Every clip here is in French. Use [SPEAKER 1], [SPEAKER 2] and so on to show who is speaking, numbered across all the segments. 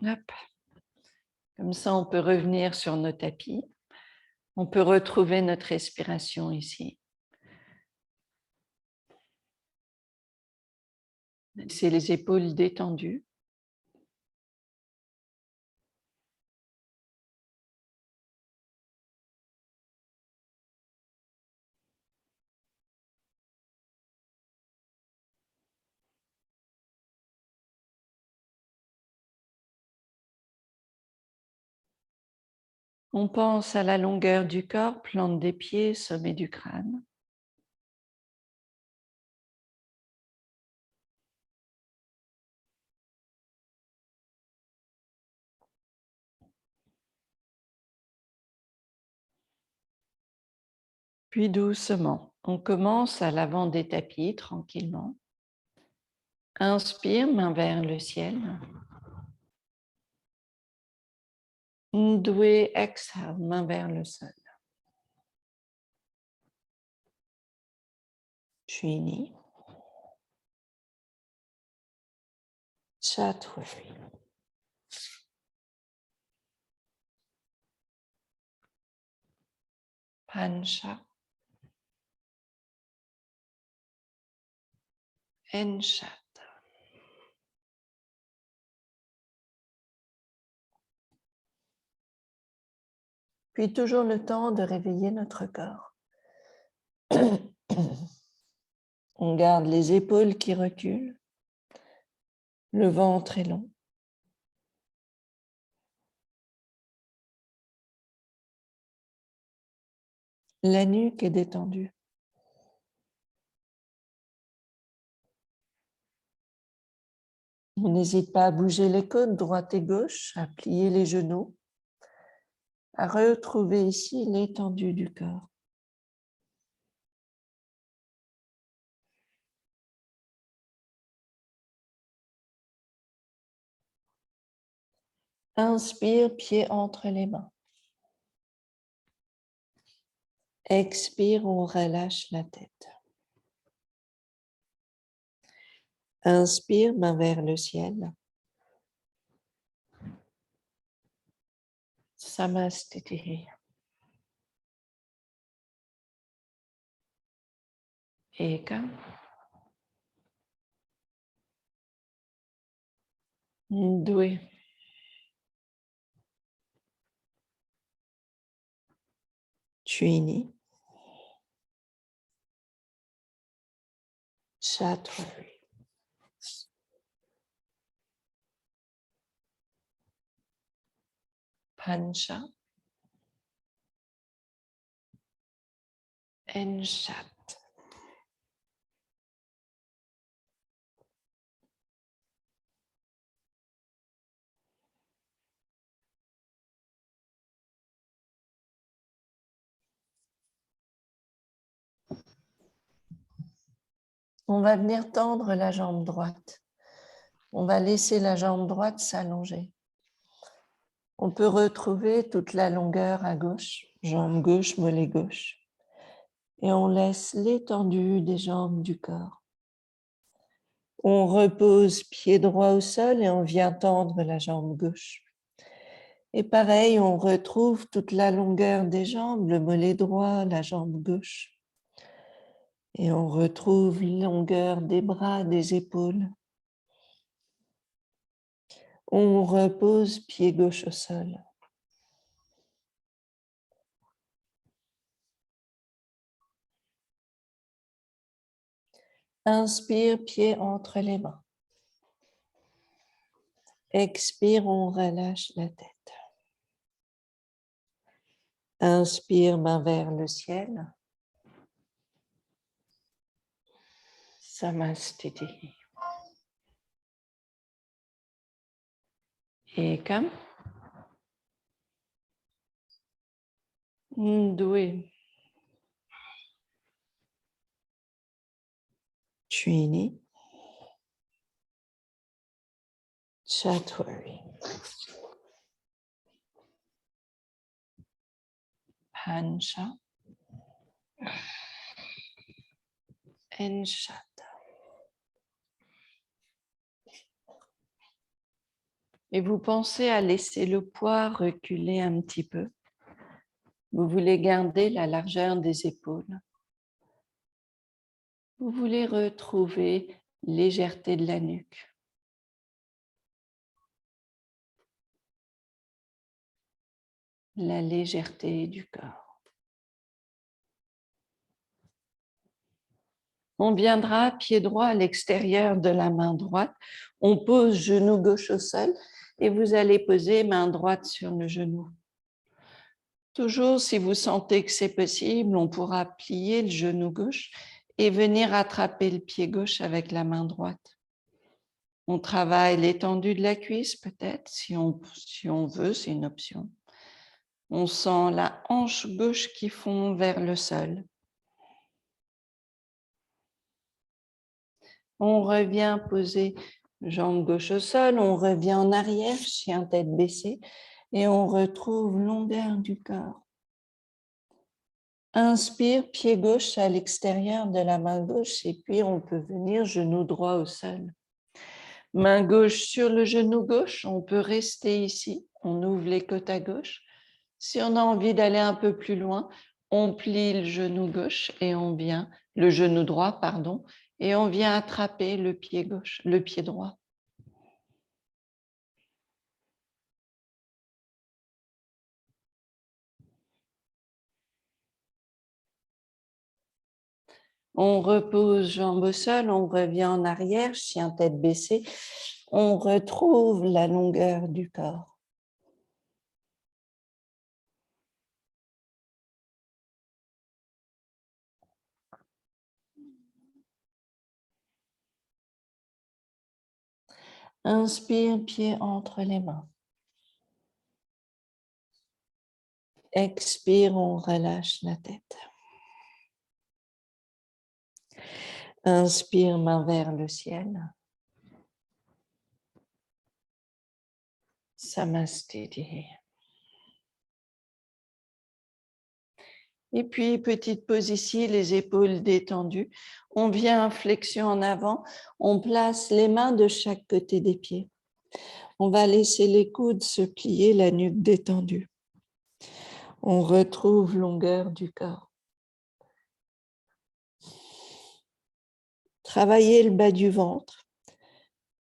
[SPEAKER 1] Hop. Comme ça, on peut revenir sur nos tapis. On peut retrouver notre respiration ici. C'est les épaules détendues. On pense à la longueur du corps, plante des pieds, sommet du crâne. Puis doucement, on commence à l'avant des tapis tranquillement. Inspire, main vers le ciel. Ndoué, exhale, main vers le sol. Chini. Chatwari. Pancha. Enchat. Puis toujours le temps de réveiller notre corps. On garde les épaules qui reculent. Le ventre est long. La nuque est détendue. On n'hésite pas à bouger les côtes droite et gauche, à plier les genoux, à retrouver ici l'étendue du corps. Inspire, pied entre les mains. Expire, on relâche la tête. Inspire, main vers le ciel. Samastiti. Ekam. Ndoué. Chini. Chatwari. Pancha. Enchat. On va venir tendre la jambe droite. On va laisser la jambe droite s'allonger. On peut retrouver toute la longueur à gauche, jambe gauche, mollet gauche. Et on laisse l'étendue des jambes du corps. On repose pied droit au sol et on vient tendre la jambe gauche. Et pareil, on retrouve toute la longueur des jambes, le mollet droit, la jambe gauche. Et on retrouve la longueur des bras, des épaules. On repose pied gauche au sol. Inspire, pied entre les mains. Expire, on relâche la tête. Inspire, main vers le ciel. Samastiti. Ekam. Ndoué. Chini. Chatwari. Pancha. Enchat. Et vous pensez à laisser le poids reculer un petit peu. Vous voulez garder la largeur des épaules. Vous voulez retrouver légèreté de la nuque. La légèreté du corps. On viendra pied droit à l'extérieur de la main droite. On pose genou gauche au sol et vous allez poser main droite sur le genou. Toujours, si vous sentez que c'est possible, on pourra plier le genou gauche et venir attraper le pied gauche avec la main droite. On travaille l'étendue de la cuisse peut-être, si on veut, c'est une option. On sent la hanche gauche qui fond vers le sol. On revient poser jambe gauche au sol, on revient en arrière, chien tête baissée, et on retrouve longueur du corps. Inspire, pied gauche à l'extérieur de la main gauche, et puis on peut venir genou droit au sol. Main gauche sur le genou gauche, on peut rester ici, on ouvre les côtes à gauche. Si on a envie d'aller un peu plus loin, on plie le genou gauche et on vient, le genou droit, pardon, et on vient attraper le pied gauche, le pied droit. On repose jambes au sol, on revient en arrière, chien tête baissée. On retrouve la longueur du corps. Inspire, pied entre les mains. Expire, on relâche la tête. Inspire, main vers le ciel. Samastiti. Et puis, petite pause ici, les épaules détendues. On vient flexion en avant. On place les mains de chaque côté des pieds. On va laisser les coudes se plier, la nuque détendue. On retrouve longueur du corps. Travailler le bas du ventre.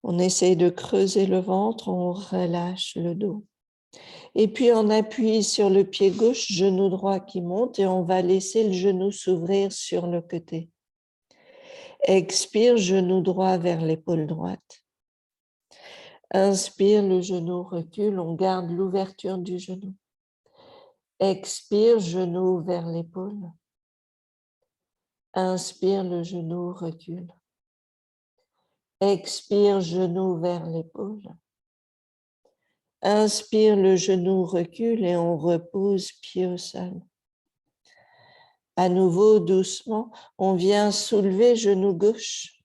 [SPEAKER 1] On essaye de creuser le ventre, on relâche le dos. Et puis on appuie sur le pied gauche, genou droit qui monte et on va laisser le genou s'ouvrir sur le côté. Expire, genou droit vers l'épaule droite. Inspire, le genou recule, on garde l'ouverture du genou. Expire, genou vers l'épaule. Inspire, le genou recule. Expire, genou vers l'épaule. Inspire, le genou recule et on repose pied au sol. À nouveau, doucement, on vient soulever genou gauche.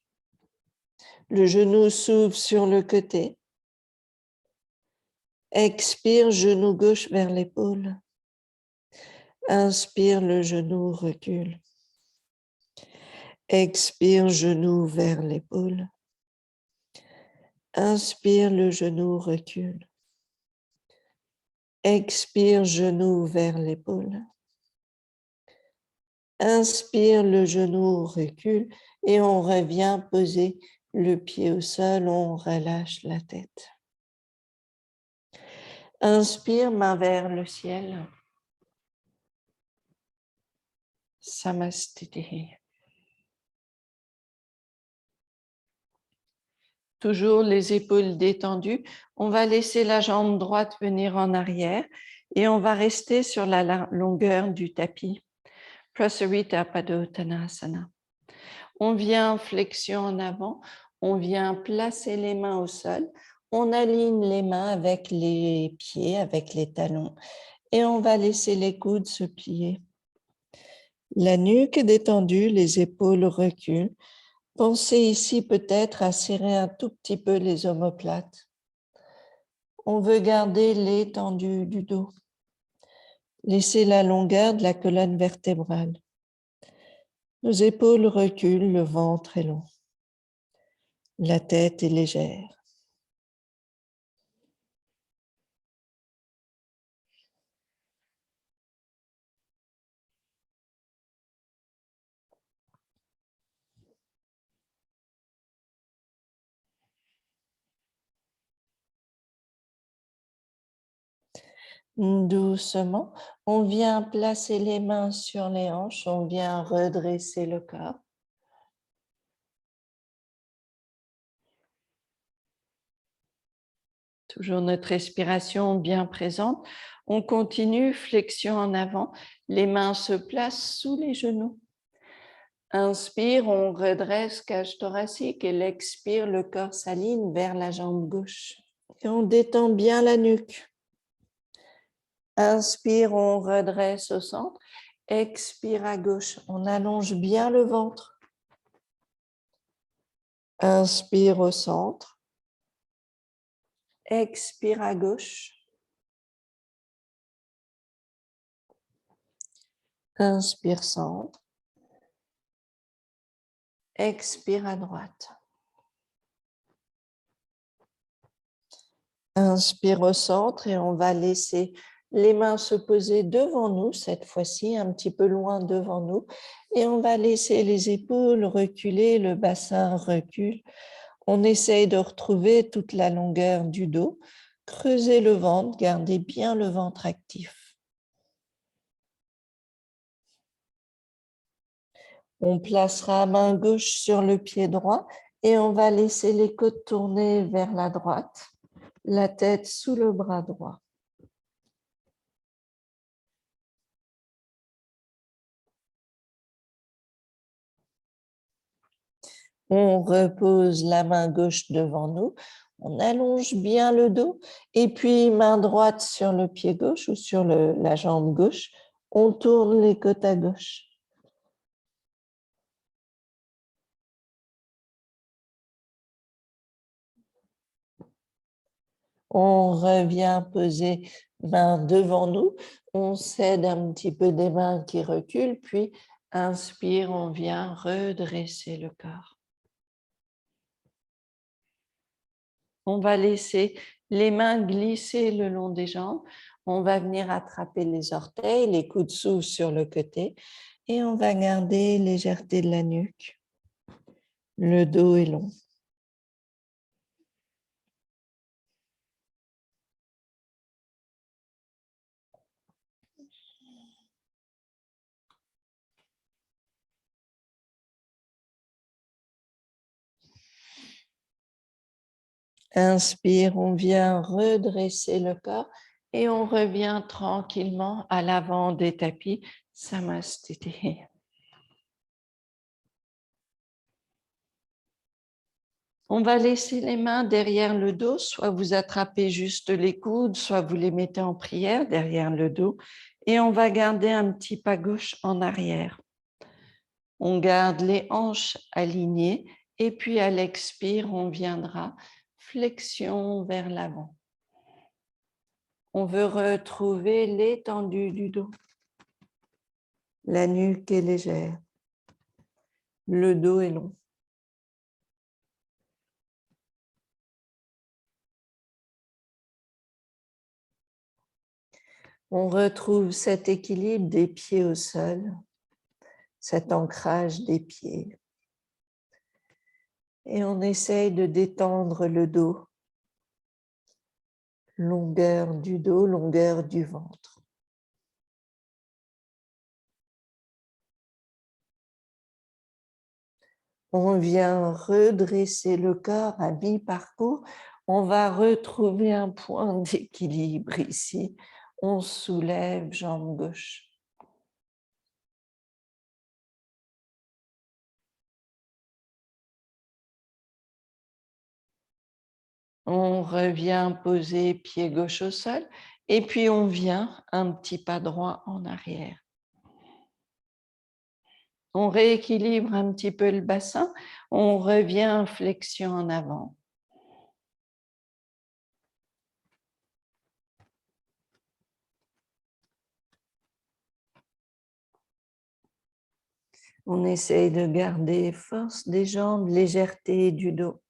[SPEAKER 1] Le genou s'ouvre sur le côté. Expire, genou gauche vers l'épaule. Inspire, le genou recule. Expire, genou vers l'épaule. Inspire, le genou recule. Expire, genou vers l'épaule. Inspire, le genou recule et on revient poser le pied au sol, on relâche la tête. Inspire, main vers le ciel. Samastiti. Toujours les épaules détendues. On va laisser la jambe droite venir en arrière et on va rester sur la longueur du tapis. Prasarita Padottanasana. On vient flexion en avant, on vient placer les mains au sol, on aligne les mains avec les pieds, avec les talons et on va laisser les coudes se plier. La nuque est détendue, les épaules reculent. Pensez ici peut-être à serrer un tout petit peu les omoplates. On veut garder l'étendue du dos. Laissez la longueur de la colonne vertébrale. Nos épaules reculent, le ventre est long. La tête est légère. Doucement, on vient placer les mains sur les hanches, on vient redresser le corps. Toujours notre respiration bien présente. On continue, flexion en avant. Les mains se placent sous les genoux. Inspire, on redresse cage thoracique et l'expire, le corps s'aligne vers la jambe gauche. Et on détend bien la nuque. Inspire, on redresse au centre. Expire à gauche, on allonge bien le ventre. Inspire au centre. Expire à gauche. Inspire centre. Expire à droite. Inspire au centre et on va laisser les mains se poser devant nous, cette fois-ci un petit peu loin devant nous. Et on va laisser les épaules reculer, le bassin recule. On essaye de retrouver toute la longueur du dos. Creusez le ventre, gardez bien le ventre actif. On placera main gauche sur le pied droit et on va laisser les côtes tourner vers la droite, la tête sous le bras droit. On repose la main gauche devant nous, on allonge bien le dos et puis main droite sur le pied gauche ou sur la jambe gauche, on tourne les côtes à gauche. On revient poser main devant nous, on cède un petit peu des mains qui reculent, puis inspire, on vient redresser le corps. On va laisser les mains glisser le long des jambes. On va venir attraper les orteils, les coudes sous sur le côté et on va garder légèreté de la nuque. Le dos est long. Inspire, on vient redresser le corps et on revient tranquillement à l'avant des tapis. Samastiti. On va laisser les mains derrière le dos, soit vous attrapez juste les coudes, soit vous les mettez en prière derrière le dos. Et on va garder un petit pas gauche en arrière. On garde les hanches alignées et puis à l'expire, on viendra flexion vers l'avant. On veut retrouver l'étendue du dos. La nuque est légère. Le dos est long. On retrouve cet équilibre des pieds au sol, cet ancrage des pieds. Et on essaye de détendre le dos, longueur du dos, longueur du ventre. On vient redresser le corps à mi-parcours. On va retrouver un point d'équilibre ici. On soulève jambe gauche. On revient poser pied gauche au sol et puis on vient un petit pas droit en arrière. On rééquilibre un petit peu le bassin, on revient flexion en avant. On essaye de garder force des jambes, légèreté du dos.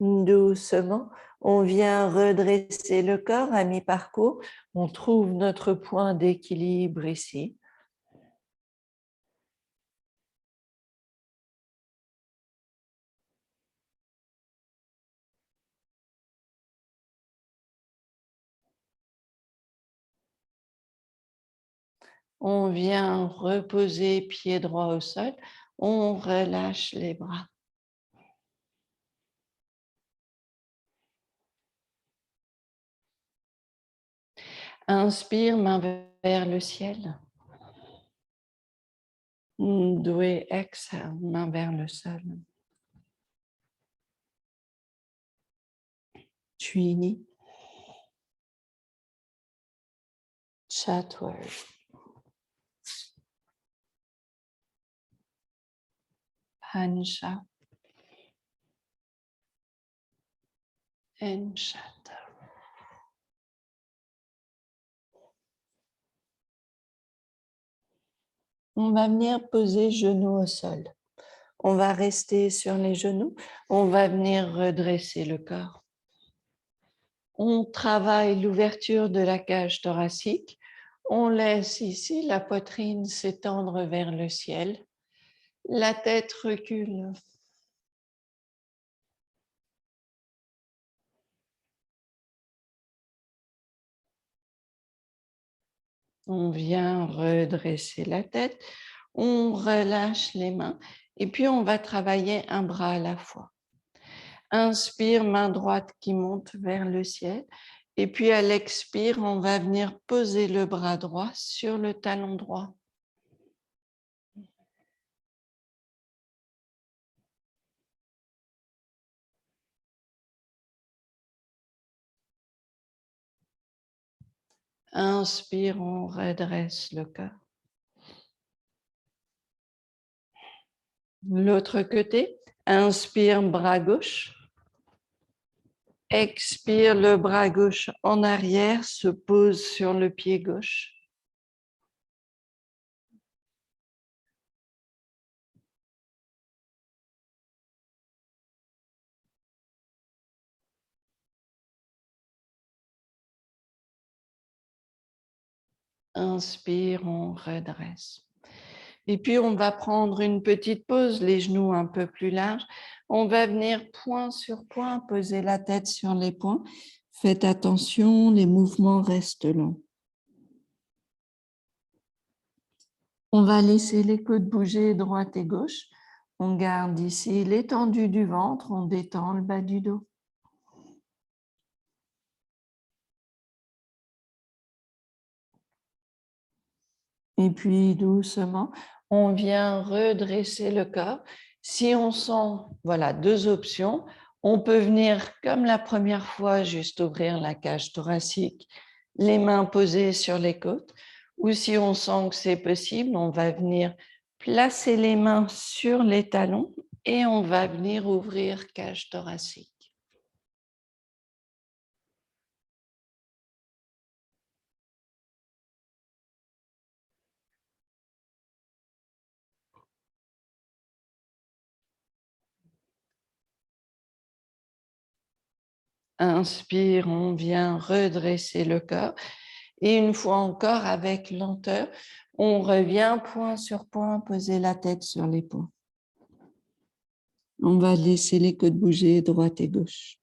[SPEAKER 1] Doucement, on vient redresser le corps à mi-parcours. On trouve notre point d'équilibre ici. On vient reposer pied droit au sol. On relâche les bras. Inspire, main vers le ciel. Doué, exhale, main vers le sol. Tuini. Chatward. Pancha. And Shatta. On va venir poser genoux au sol. On va rester sur les genoux. On va venir redresser le corps. On travaille l'ouverture de la cage thoracique. On laisse ici la poitrine s'étendre vers le ciel. La tête recule. On vient redresser la tête. On relâche les mains. Et puis, on va travailler un bras à la fois. Inspire, main droite qui monte vers le ciel. Et puis, à l'expire, on va venir poser le bras droit sur le talon droit. Inspire, on redresse le cœur. L'autre côté, inspire, bras gauche. Expire, le bras gauche en arrière se pose sur le pied gauche. Inspire, on redresse. Et puis, on va prendre une petite pause, les genoux un peu plus larges. On va venir point sur point, poser la tête sur les poings. Faites attention, les mouvements restent longs. On va laisser les côtes bouger droite et gauche. On garde ici l'étendue du ventre, on détend le bas du dos. Et puis doucement, on vient redresser le corps. Si on sent, voilà, deux options. On peut venir comme la première fois, juste ouvrir la cage thoracique, les mains posées sur les côtes. Ou si on sent que c'est possible, on va venir placer les mains sur les talons et on va venir ouvrir cage thoracique. Inspire, on vient redresser le corps. Et une fois encore, avec lenteur, on revient point sur point, poser la tête sur les poings. On va laisser les côtes bouger droite et gauche.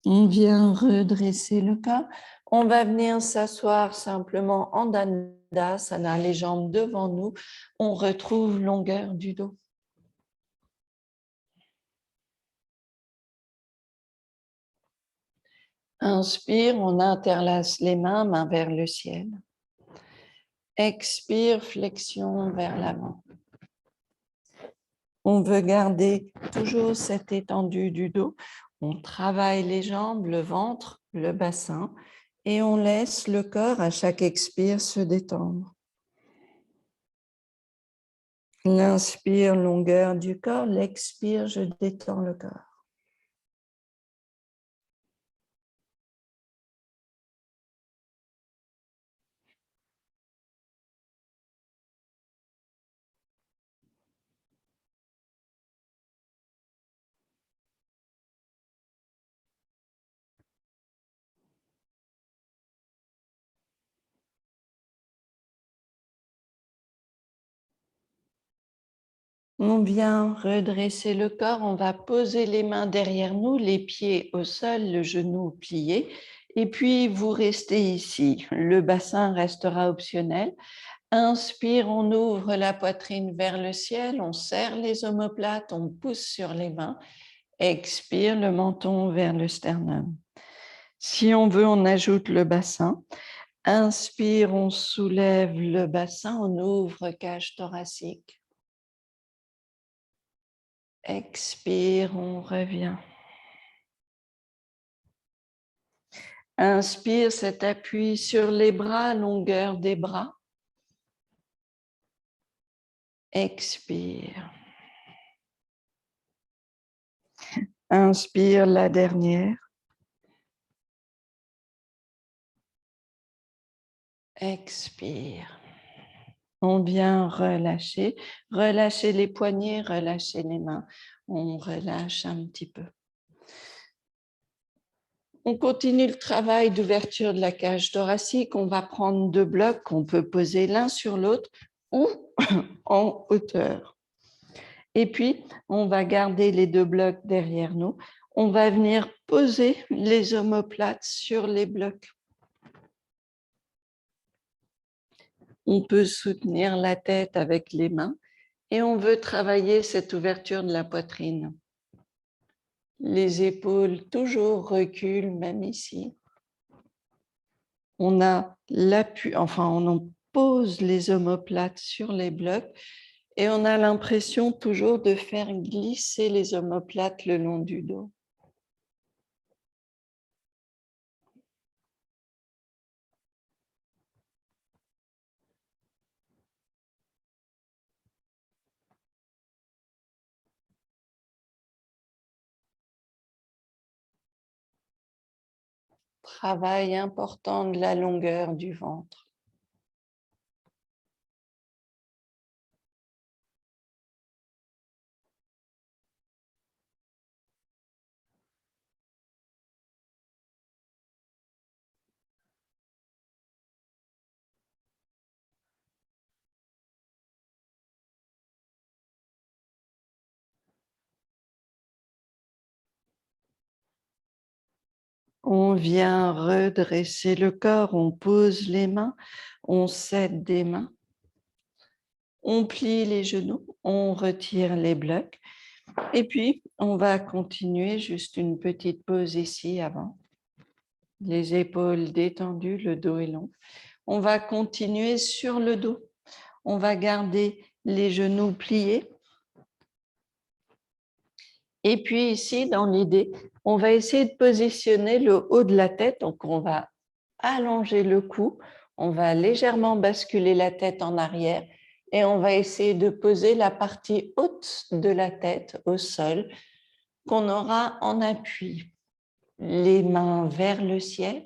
[SPEAKER 1] On vient redresser le corps. On va venir s'asseoir simplement en Dandasana, les jambes devant nous. On retrouve longueur du dos. Inspire, on interlace les mains, main vers le ciel. Expire, flexion vers l'avant. On veut garder toujours cette étendue du dos. On travaille les jambes, le ventre, le bassin et on laisse le corps à chaque expire se détendre. L'inspire, longueur du corps. L'expire, je détends le corps. On vient redresser le corps, on va poser les mains derrière nous, les pieds au sol, le genou plié. Et puis, vous restez ici. Le bassin restera optionnel. Inspire, on ouvre la poitrine vers le ciel, on serre les omoplates, on pousse sur les mains. Expire, le menton vers le sternum. Si on veut, on ajoute le bassin. Inspire, on soulève le bassin, on ouvre cage thoracique. Expire, on revient. Inspire, cet appui sur les bras, longueur des bras. Expire. Inspire, la dernière. Expire. On vient relâcher. Relâcher les poignets, relâcher les mains. On relâche un petit peu. On continue le travail d'ouverture de la cage thoracique. On va prendre 2 blocs qu'on peut poser l'un sur l'autre ou en hauteur. Et puis, on va garder les 2 blocs derrière nous. On va venir poser les omoplates sur les blocs. On peut soutenir la tête avec les mains et on veut travailler cette ouverture de la poitrine. Les épaules toujours reculent, même ici. On a l'appui, enfin, on pose les omoplates sur les blocs et on a l'impression toujours de faire glisser les omoplates le long du dos. Travail important de la longueur du ventre. On vient redresser le corps, on pose les mains, on s'aide des mains, on plie les genoux, on retire les blocs et puis on va continuer juste une petite pause ici avant. Les épaules détendues, le dos est long. On va continuer sur le dos. On va garder les genoux pliés. Et puis ici, dans l'idée, on va essayer de positionner le haut de la tête. Donc, on va allonger le cou. On va légèrement basculer la tête en arrière et on va essayer de poser la partie haute de la tête au sol qu'on aura en appui. Les mains vers le ciel.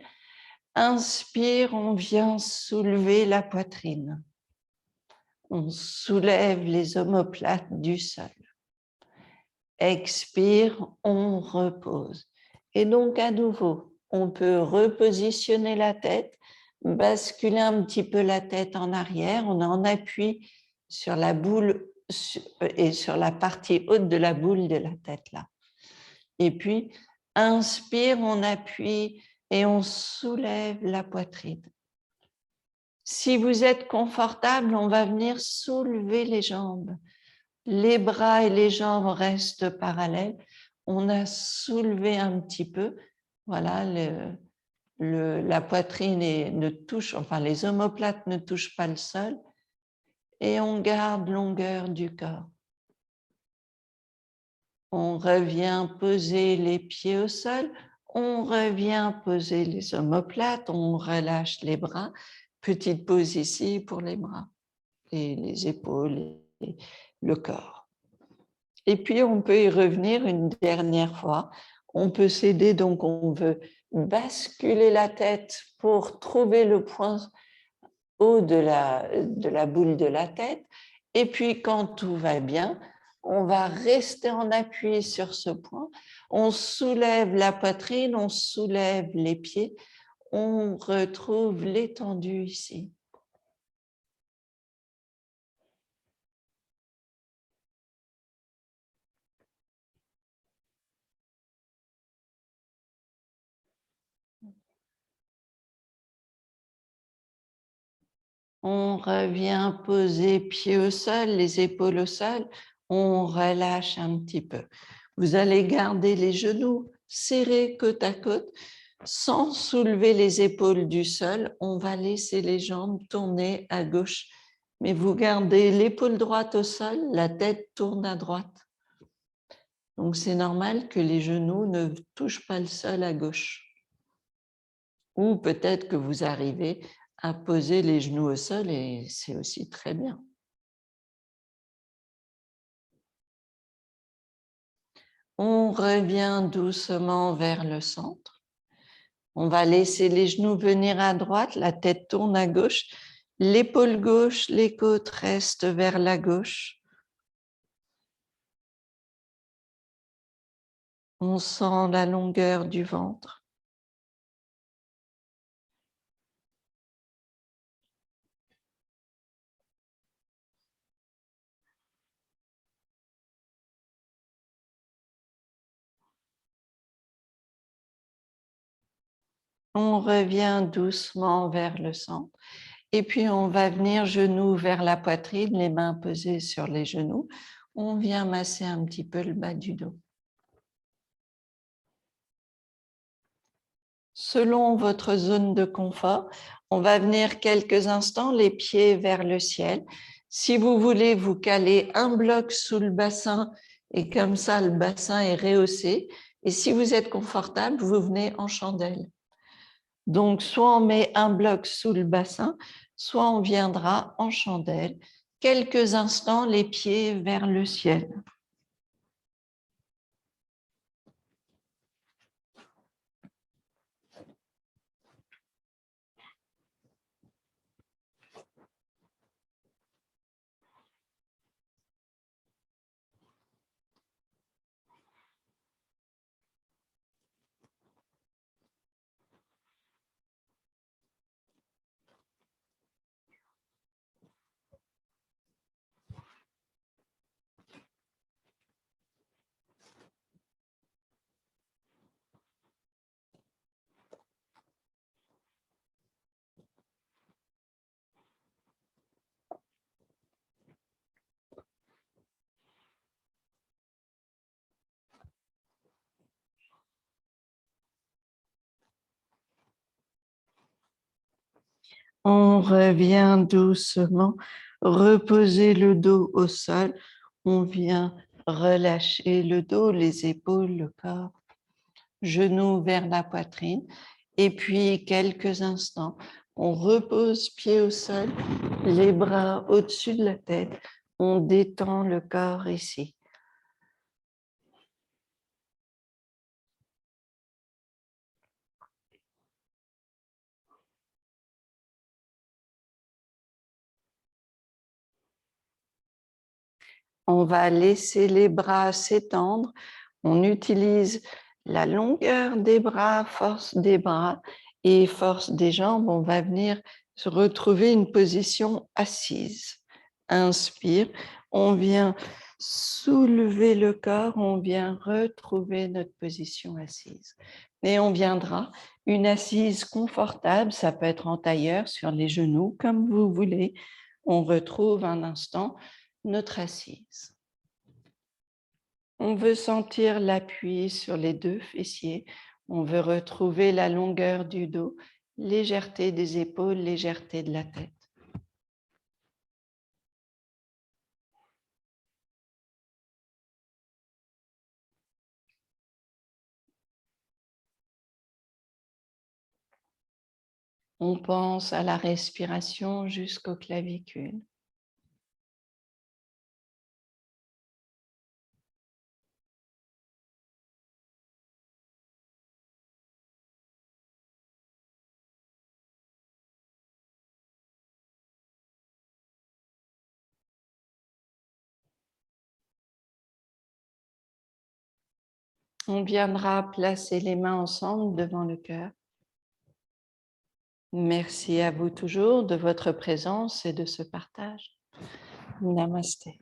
[SPEAKER 1] Inspire, on vient soulever la poitrine. On soulève les omoplates du sol. Expire, on repose. Et donc, à nouveau, on peut repositionner la tête, basculer un petit peu la tête en arrière. On est en appui sur la boule et sur la partie haute de la boule de la tête, là. Et puis, inspire, on appuie et on soulève la poitrine. Si vous êtes confortable, on va venir soulever les jambes. Les bras et les jambes restent parallèles. On a soulevé un petit peu. Voilà, la poitrine ne touche, enfin les omoplates ne touchent pas le sol. Et on garde longueur du corps. On revient poser les pieds au sol. On revient poser les omoplates. On relâche les bras. Petite pause ici pour les bras et les épaules et le corps. Et puis, on peut y revenir une dernière fois. On peut s'aider, donc on veut basculer la tête pour trouver le point haut de la boule de la tête. Et puis, quand tout va bien, on va rester en appui sur ce point. On soulève la poitrine, on soulève les pieds. On retrouve l'étendue ici. On revient poser pieds au sol, les épaules au sol. On relâche un petit peu. Vous allez garder les genoux serrés côte à côte sans soulever les épaules du sol. On va laisser les jambes tourner à gauche. Mais vous gardez l'épaule droite au sol, la tête tourne à droite. Donc c'est normal que les genoux ne touchent pas le sol à gauche. Ou peut-être que vous arrivez à poser les genoux au sol et c'est aussi très bien. On revient doucement vers le centre. On va laisser les genoux venir à droite, la tête tourne à gauche, l'épaule gauche, les côtes restent vers la gauche. On sent la longueur du ventre. On revient doucement vers le centre. Et puis, on va venir genoux vers la poitrine, les mains posées sur les genoux. On vient masser un petit peu le bas du dos. Selon votre zone de confort, on va venir quelques instants les pieds vers le ciel. Si vous voulez vous caler un bloc sous le bassin et comme ça, le bassin est rehaussé. Et si vous êtes confortable, vous venez en chandelle. Donc, soit on met un bloc sous le bassin, soit on viendra en chandelle. Quelques instants, les pieds vers le ciel. On revient doucement, reposer le dos au sol. On vient relâcher le dos, les épaules, le corps, genoux vers la poitrine. Et puis, quelques instants, on repose pied au sol, les bras au-dessus de la tête. On détend le corps ici. On va laisser les bras s'étendre. On utilise la longueur des bras, force des bras et force des jambes. On va venir se retrouver une position assise. Inspire. On vient soulever le corps. On vient retrouver notre position assise. Et on viendra une assise confortable. Ça peut être en tailleur, sur les genoux, comme vous voulez. On retrouve un instant notre assise. On veut sentir l'appui sur les deux fessiers. On veut retrouver la longueur du dos, légèreté des épaules, légèreté de la tête. On pense à la respiration jusqu'aux clavicules. On viendra placer les mains ensemble devant le cœur. Merci à vous toujours de votre présence et de ce partage. Namasté.